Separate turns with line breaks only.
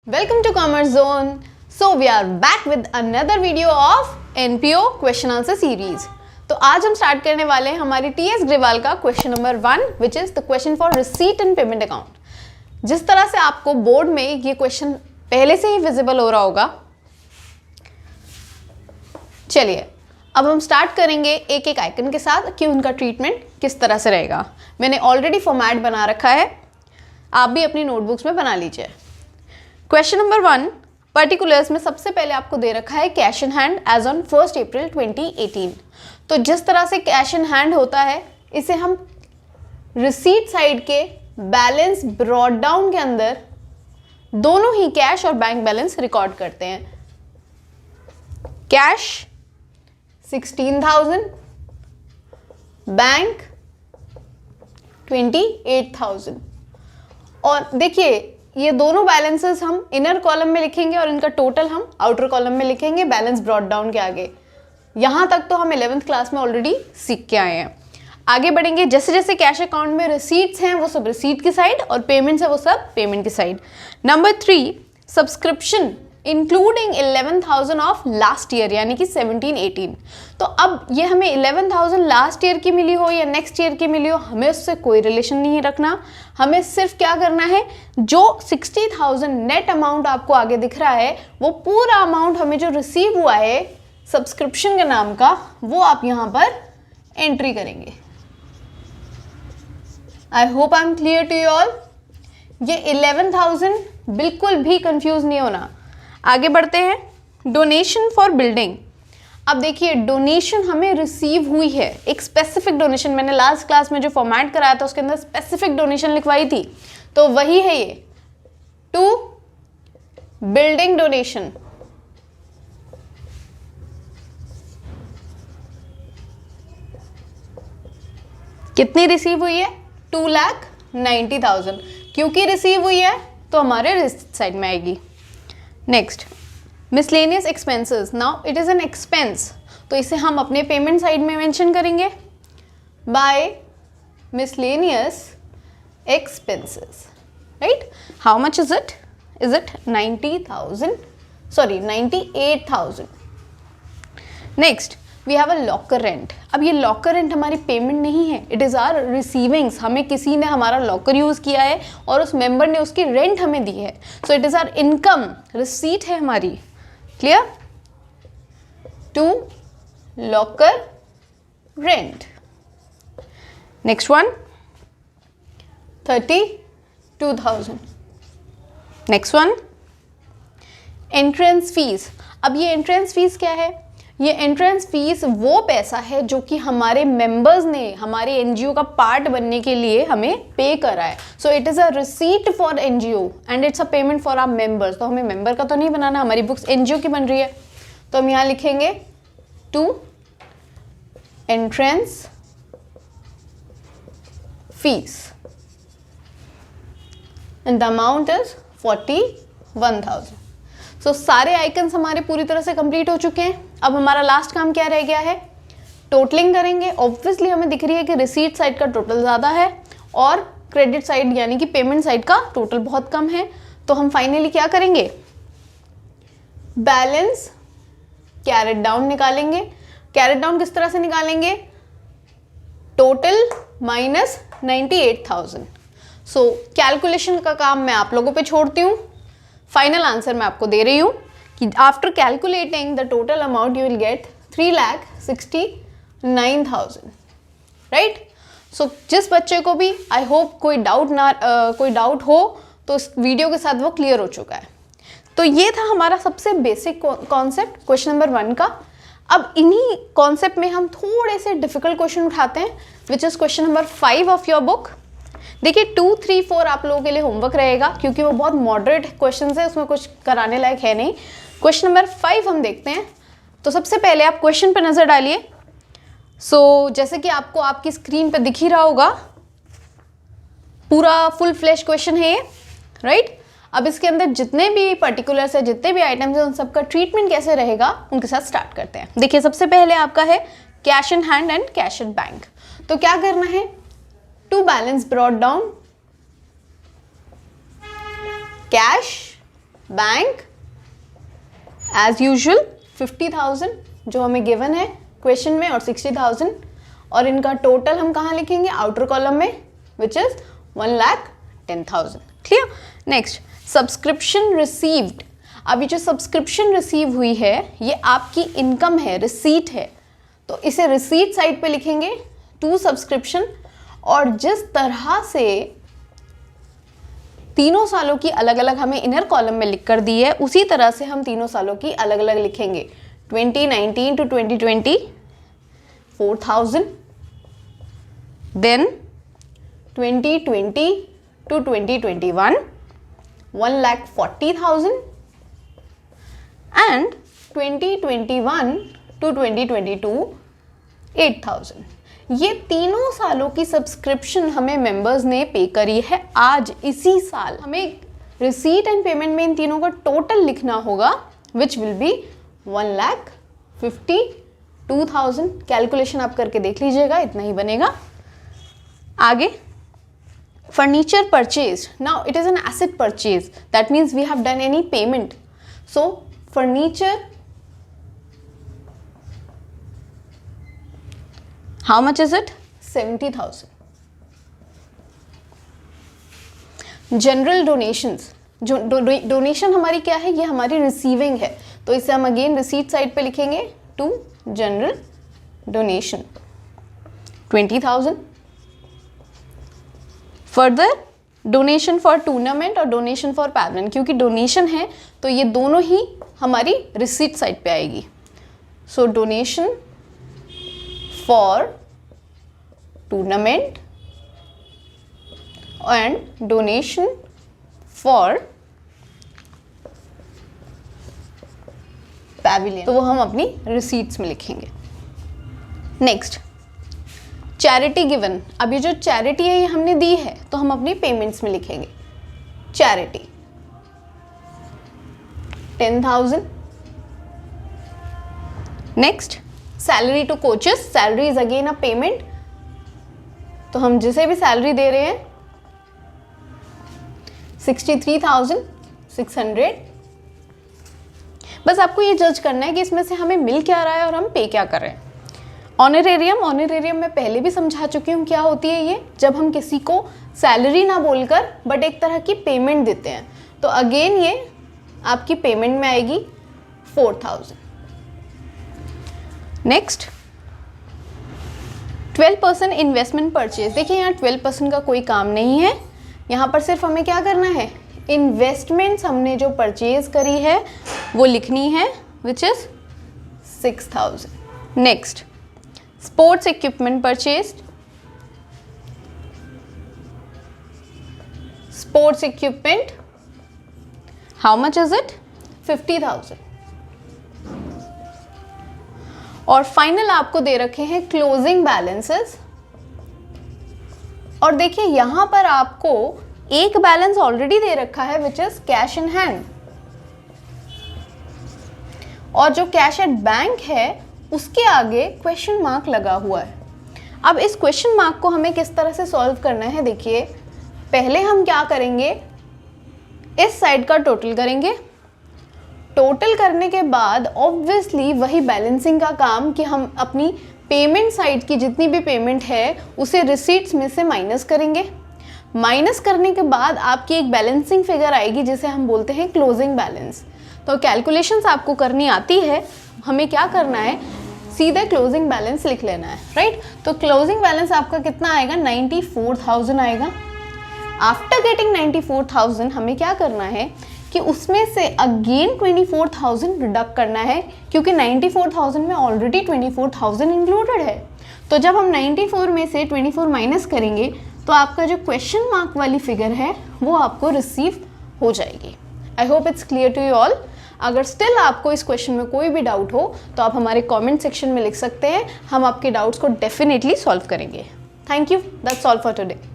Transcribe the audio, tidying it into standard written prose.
Welcome to Commerce Zone. So we are back with another video of NPO question answer series. तो आज हम start करने वाले हैं हमारी TS ग्रेवाल का question number 1 which is the question for receipt and payment account. जिस तरह से आपको बोर्ड में ये क्वेश्चन पहले से ही विजिबल हो रहा होगा, चलिए अब हम स्टार्ट करेंगे एक एक आइकन के साथ कि उनका ट्रीटमेंट किस तरह से रहेगा। मैंने ऑलरेडी फॉर्मेट बना रखा है, आप भी अपनी नोटबुक्स में बना लीजिए। क्वेश्चन नंबर 1 पर्टिकुलर्स में सबसे पहले आपको दे रखा है cash in hand as on 1 April 2018। तो जिस तरह से कैश इन हैंड होता है, इसे हम रिसीट साइड के बैलेंस ब्रॉट डाउन के अंदर दोनों ही कैश और बैंक बैलेंस रिकॉर्ड करते हैं। Cash 16,000, bank 28,000। और देखिए ये दोनों बैलेंसेस हम इनर कॉलम में लिखेंगे और इनका टोटल हम आउटर कॉलम में लिखेंगे बैलेंस ब्रॉट डाउन के आगे। यहाँ तक तो हम 11th क्लास में ऑलरेडी सीख के आए हैं। आगे बढ़ेंगे, जैसे जैसे कैश अकाउंट में रिसीट्स हैं वो सब रिसीट की साइड और पेमेंट्स है वो सब पेमेंट की side. Number 3 subscription including 11,000 of last year यानी कि 17-18। तो अब ये हमें 11,000 लास्ट ईयर की मिली हो या नेक्स्ट ईयर की मिली हो, हमें उससे कोई रिलेशन नहीं रखना। हमें सिर्फ क्या करना है, जो 60,000 नेट अमाउंट आपको आगे दिख रहा है वो पूरा अमाउंट हमें जो रिसीव हुआ है सब्सक्रिप्शन के नाम का, वो आप यहाँ पर एंट्री करेंगे। I hope I am clear to you all. ये 11,000 बिल्कुल भी कंफ्यूज नहीं होना। आगे बढ़ते हैं, डोनेशन फॉर बिल्डिंग। अब देखिए डोनेशन हमें रिसीव हुई है, एक स्पेसिफिक डोनेशन। मैंने लास्ट क्लास में जो फॉर्मेट कराया था उसके अंदर स्पेसिफिक डोनेशन लिखवाई थी, तो वही है ये टू बिल्डिंग डोनेशन। कितनी रिसीव हुई है? 2,90,000। क्योंकि रिसीव हुई है तो हमारे रिसीट साइड में आएगी। Next miscellaneous expenses. Now it is an expense, तो इसे हम अपने पेमेंट साइड में मेंशन करेंगे by miscellaneous expenses, right. How much is it? Is it 90,000? Sorry 98,000। Next we have a locker rent. अब ये लॉकर रेंट हमारी पेमेंट नहीं है, इट इज़ आर रिसीविंग्स। हमें किसी ने हमारा लॉकर यूज़ किया है और उस मेंबर ने उसकी रेंट हमें दी है, so it is our income, receipt है हमारी। Clear? To locker rent. Next one 32,000। Next one entrance fees. अब ये एंट्रेंस फीस क्या है? ये एंट्रेंस फीस वो पैसा है जो कि हमारे मेंबर्स ने हमारे एनजीओ का पार्ट बनने के लिए हमें पे करा है। So it is a receipt for NGO and it's a payment for our members. तो हमें मेंबर का तो नहीं बनाना, हमारी बुक्स एनजीओ की बन रही है, तो हम यहाँ लिखेंगे to entrance fees and the amount is 41,000। So सारे आइकन्स हमारे पूरी तरह से कंप्लीट हो चुके हैं। अब हमारा लास्ट काम क्या रह गया है? टोटलिंग करेंगे। ऑब्वियसली हमें दिख रही है कि रिसीट साइड का टोटल ज़्यादा है और क्रेडिट साइड यानी कि पेमेंट साइड का टोटल बहुत कम है। तो हम फाइनली क्या करेंगे? बैलेंस कैरेट डाउन निकालेंगे। कैरेट डाउन किस तरह से निकालेंगे? Total minus 98,000। सो कैलकुलेशन का काम मैं आप लोगों पे छोड़ती हूँ। फाइनल आंसर मैं आपको दे रही हूँ कि after calculating the total amount you will get 3,69,000, right. सो जिस बच्चे को भी आई होप कोई डाउट हो तो इस वीडियो के साथ वो क्लियर हो चुका है। तो ये था हमारा सबसे बेसिक कॉन्सेप्ट क्वेश्चन नंबर 1 का। अब इन्हीं कॉन्सेप्ट में हम थोड़े से डिफिकल्ट क्वेश्चन उठाते हैं which is question number 5 of your book. देखिए 2, 3, 4 आप लोगों के लिए होमवर्क रहेगा क्योंकि वो बहुत मॉडरेट क्वेश्चन है, उसमें कुछ कराने लायक है नहीं। क्वेश्चन नंबर 5 हम देखते हैं। तो सबसे पहले आप क्वेश्चन पे नज़र डालिए। सो जैसे कि आपको आपकी स्क्रीन पे दिख ही रहा होगा, पूरा फुल फ्लैश क्वेश्चन है ये, राइट। अब इसके अंदर जितने भी पर्टिकुलर्स है, जितने भी आइटम्स हैं, उन सबका ट्रीटमेंट कैसे रहेगा उनके साथ स्टार्ट करते हैं। देखिए सबसे पहले आपका है cash in hand and cash in bank. तो क्या करना है? To balance brought down cash bank as usual 50,000 जो हमें गिवन है क्वेश्चन में और 60,000, और इनका टोटल हम कहाँ लिखेंगे, आउटर कॉलम में, which is 1,10,000। Clear. Next, subscription received. अभी जो सब्सक्रिप्शन रिसीव हुई है ये आपकी इनकम है, रिसीट है, तो इसे रिसीट साइड पे लिखेंगे टू सब्सक्रिप्शन। और जिस तरह से तीनों सालों की अलग अलग हमें इनर कॉलम में लिख कर दी है, उसी तरह से हम तीनों सालों की अलग अलग लिखेंगे। 2019 to 2020 4,000, then 2020 to 2021 1,40,000 and 2021 to 2022 8,000। ये तीनों सालों की सब्सक्रिप्शन हमें मेंबर्स ने पे करी है आज इसी साल। हमें रिसीट एंड पेमेंट में इन तीनों का टोटल लिखना होगा, विच विल बी 1,52,000। कैलकुलेशन आप करके देख लीजिएगा, इतना ही बनेगा। आगे, furniture purchase. Now it is an asset purchase, that means we have done any payment. So furniture, how much is it? 70,000. General donations, जो डोनेशन हमारी क्या है, ये हमारी रिसीविंग है, तो इसे हम अगेन रिसीट साइड पे लिखेंगे to general donation 20,000। Further donation for tournament और डोनेशन फॉर पैवलियन, क्योंकि डोनेशन है तो ये दोनों ही हमारी रिसीट साइड पे आएगी। सो donation for tournament and donation for pavilion, तो वो हम अपनी receipts में लिखेंगे। Next, charity given. अब ये जो चैरिटी है ये हमने दी है तो हम अपनी पेमेंट्स में लिखेंगे charity 10,000। Next, salary to coaches. Salary is again a payment, तो हम जिसे भी सैलरी दे रहे हैं 63,600। बस आपको ये जज करना है कि इसमें से हमें मिल क्या रहा है और हम पे क्या कर रहे हैं। ऑनरेरियम, ऑनरेरियम मैं पहले भी समझा चुकी हूँ क्या होती है ये, जब हम किसी को सैलरी ना बोलकर बट एक तरह की पेमेंट देते हैं, तो अगेन ये आपकी पेमेंट में आएगी 4,000। Next, 12% investment purchase. देखिए यहाँ 12% का कोई काम नहीं है, यहाँ पर सिर्फ हमें क्या करना है, इन्वेस्टमेंट्स हमने जो परचेज करी है वो लिखनी है, which is 6,000। Next, sports equipment purchase. Sports equipment, how much is it, 50,000। और फाइनल आपको दे रखे हैं क्लोजिंग बैलेंसेस। और देखिए यहां पर आपको एक बैलेंस ऑलरेडी दे रखा है, which is cash in hand, और जो कैश एट बैंक है उसके आगे क्वेश्चन मार्क लगा हुआ है। अब इस क्वेश्चन मार्क को हमें किस तरह से सॉल्व करना है, देखिए पहले हम क्या करेंगे, इस साइड का टोटल करेंगे। टोटल करने के बाद ऑब्वियसली वही बैलेंसिंग का काम कि हम अपनी पेमेंट साइड की जितनी भी पेमेंट है उसे रिसीट्स में से माइनस करेंगे। माइनस करने के बाद आपकी एक बैलेंसिंग फिगर आएगी जिसे हम बोलते हैं क्लोजिंग बैलेंस। तो कैलकुलेशंस आपको करनी आती है, हमें क्या करना है, सीधे क्लोजिंग बैलेंस लिख लेना है, राइट। तो क्लोजिंग बैलेंस आपका कितना आएगा, 94,000 आएगा। आफ्टर गेटिंग 94,000 हमें क्या करना है कि उसमें से अगेन 24,000 डिडक्ट करना है, क्योंकि 94,000 में ऑलरेडी 24,000 इंक्लूडेड है। तो जब हम 94 में से 24 माइनस करेंगे तो आपका जो क्वेश्चन मार्क वाली फिगर है वो आपको रिसीव हो जाएगी। I hope it's clear to you all. अगर स्टिल आपको इस क्वेश्चन में कोई भी डाउट हो तो आप हमारे कमेंट सेक्शन में लिख सकते हैं, हम आपके डाउट्स को डेफिनेटली सॉल्व करेंगे। Thank you, that's all for today.